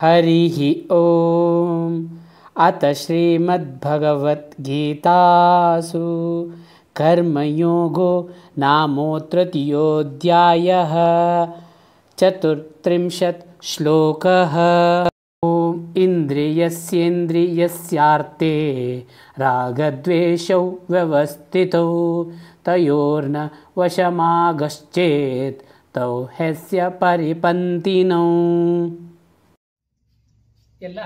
हरिः ओम्। अथ श्रीमद्भगवद्गीतासु कर्मयोगो नामो तृतीयोऽध्यायः। 34 श्लोकः। ॐ इन्द्रियस्येन्द्रियस्यार्थे रागद्वेषौ व्यवस्थितौ तयोर्न वशमागश्चेत् तौ ह्यस्य परिपन्तिनौ। ಎಲ್ಲ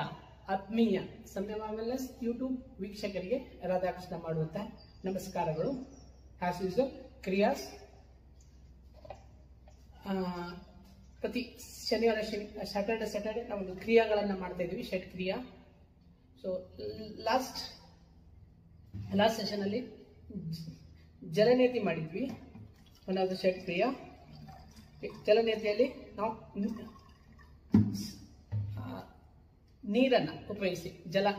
ಆತ್ಮೀಯ ಸಂಯಮ ವೆಲ್ನೆಸ್ ಯೂಟ್ಯೂಬ್ ವೀಕ್ಷಕರಿಗೆ ರಾಧಾಕೃಷ್ಣ ಮಾಡುವಂತಹ ನಮಸ್ಕಾರಗಳು. ಆಸ್ ಯೂಶುವಲ್ ಕ್ರಿಯಾಸ್ ಪ್ರತಿ ಶನಿವಾರ ಸ್ಯಾಟರ್ಡೆ ನಾವು ಕ್ರಿಯಾಗಳನ್ನು ಮಾಡ್ತಾ ಇದ್ದೀವಿ, ಷಟ್ ಕ್ರಿಯಾ. ಸೊ ಲಾಸ್ಟ್ ಸೆಷನ್ ಅಲ್ಲಿ ಜಲನೇತಿ ಮಾಡಿದ್ವಿ. ಒನ್ ಆಫ್ ದ ಷಟ್ ಕ್ರಿಯಾ. ಜಲನೇತಿಯಲ್ಲಿ ನಾವು ನೀರನ್ನು ಉಪಯೋಗಿಸಿ,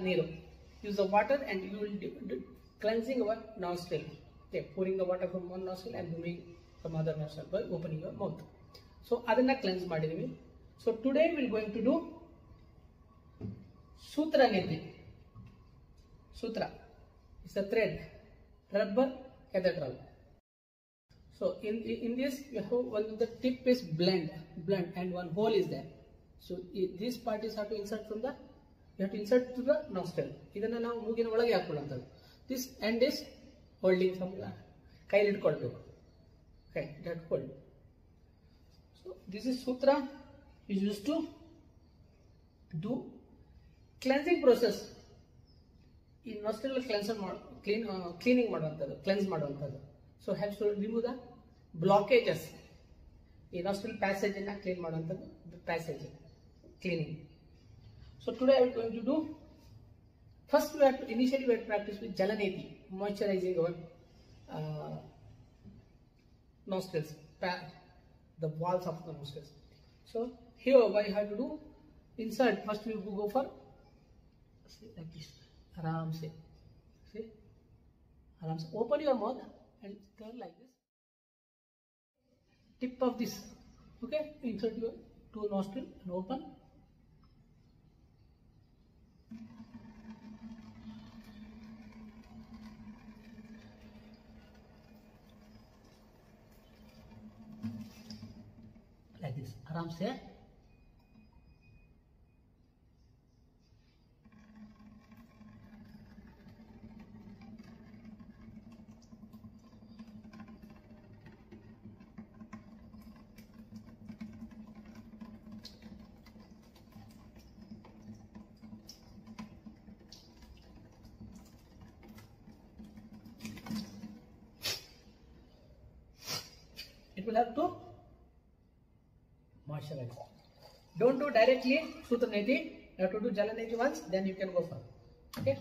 ನೀರು, use the water and you will cleansing our nostril. Okay, pouring the water from one nostril and moving from other nostril by opening your mouth. So ಅದನ್ನ ಕ್ಲೆನ್ಸ್ ಮಾಡಿದೀವಿ. So today will going to do sutra neti. ಸೂತ್ರ is a thread, rubber, cathedral. So in this you have one of the tip is blunt and one hole is there. So this part is have to insert from the, you have to insert to the nostril. ಇದನ್ನ ನಾವು ಮೂಗಿನ ಒಳಗೆ ಹಾಕೊಳ್ಳುವಂಥದ್ದು. This end is holding from the ಕೈಲಿ ಇಟ್ಕೊಳ್ಬೇಕು. Okay, that hold. So this is sutra is used to do cleansing process. ಈ nostril cleaning ಮಾಡುವಂಥದ್ದು, cleanse ಮಾಡುವಂಥದ್ದು. So helps to remove the blockages. ಈ nostril passage ಅನ್ನ ಕ್ಲೀನ್ ಮಾಡುವಂಥದ್ದು, passage cleaning. So today I am going to do, first initially we have to practice with Jalaneti, moisturizing our nostrils, the walls of the nostrils. So here what you have to do, insert, first we will go for, see, like this, aram se, see, aram se, open your mouth and turn like this, tip of this, okay, insert your two nostril and open. Like this, आराम से. It will have to moisturize. Don't do directly Sutra Neti. You have to do Jalaneti once, then you can go for. Okay.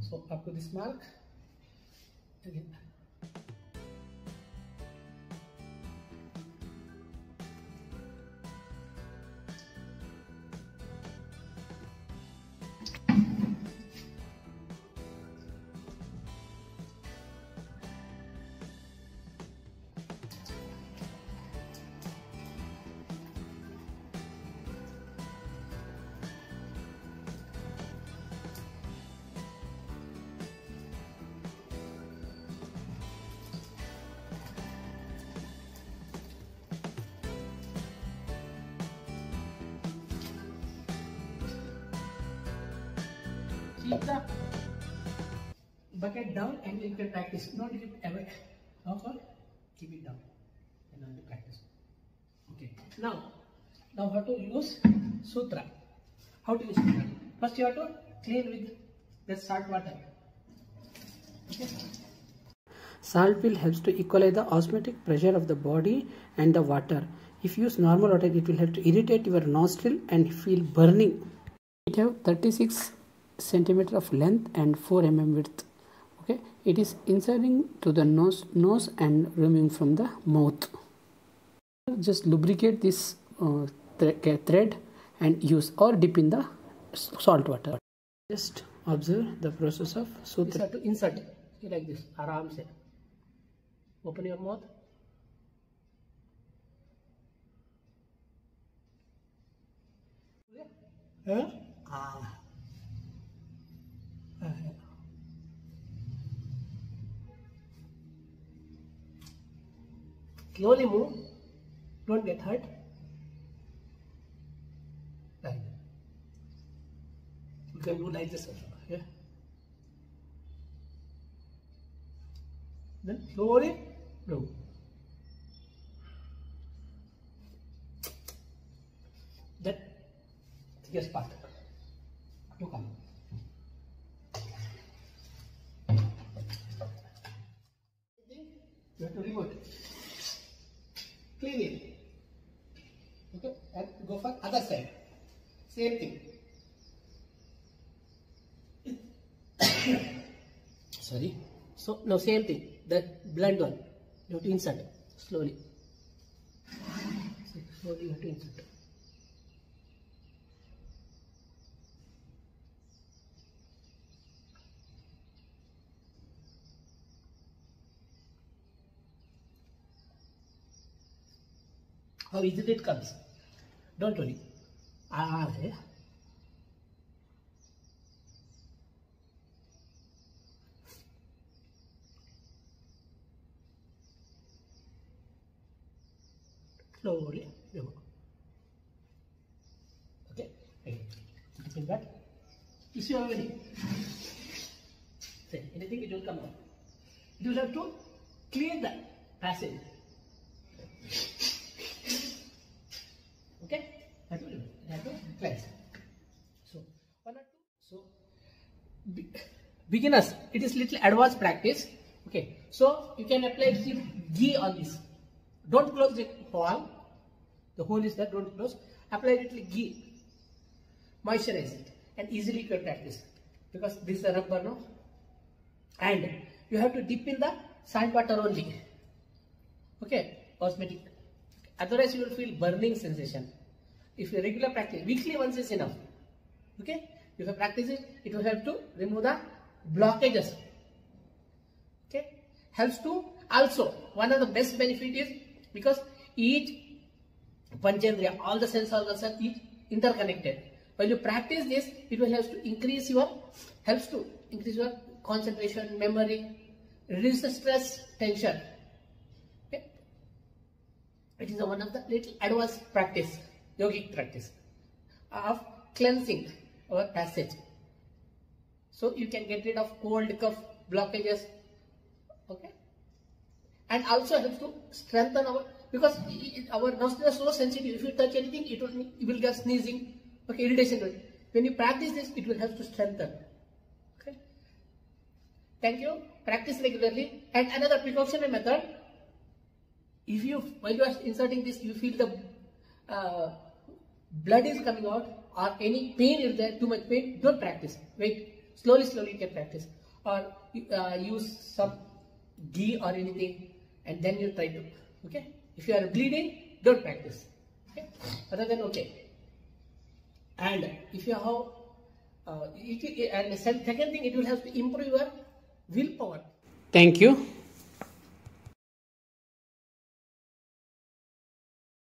So up to this mark. Again. Keep the bucket down and you can practice. Not keep it away. Okay? Keep it down and then practice. Okay. Now how to use sutra. How to use sutra? First you have to clean with the salt water. Okay. Salt will helps to equalize the osmotic pressure of the body and the water. If you use normal water, it will help to irritate your nostril and feel burning. It have 36 centimeter of length and 4 mm width. Okay, it is inserting to the nose and removing from the mouth. Just lubricate this thread and use or dip in the salt water. Just observe the process of sutra. To insert like this, aram se. Open your mouth. Slowly move, don't get hurt. Right. You can do like this also. Yeah. Then slowly move. That thickest part to come. You have to remove it. Clean it. Okay, and go for other side. Same thing. Sorry. So now same thing. That blunt one. You have to insert slowly. So slowly you have to insert. How easily it comes. Don't worry. है. Slowly. Okay. Keep that. If you are ready, say anything, it will come out. You will have to clear the passage. Okay, that will have to cleanse. So, 1 or 2. So, beginners, it is little advanced practice. Okay, so you can apply ghee on this. Don't close the hole. The hole is there. Don't close. Apply little ghee. Moisturize it, and easily you can practice because this is a rubber, no. And you have to dip in the salt water only. Okay, cosmetic. Otherwise, you will feel burning sensation. If you regular practice, weekly once is enough. Okay? If you practice it, it will help to remove the blockages. Okay? Helps to also, one of the best benefit is because each panchendriya, all the sense organs are each interconnected. While you practice this, it will help to increase your concentration, memory, reduce the stress, tension. Okay? It is one of the little advanced practice, yogic practice of cleansing our passage. So you can get rid of cold, cough, blockages. Okay, and also helps to strengthen our, because our nostrils are so sensitive. If you touch anything, you will get sneezing. Okay, irritation. When you practice this, it will help to strengthen. Okay. Thank you. Practice regularly. And another precautionary method. If you, while you are inserting this, you feel the blood is coming out or any pain is there, too much pain, don't practice. Wait. Slowly you can practice. Or use some ghee or anything and then you try to. Okay. If you are bleeding, don't practice. Okay. Other than okay. And if you have, and the second thing, it will have to improve your willpower. Thank you.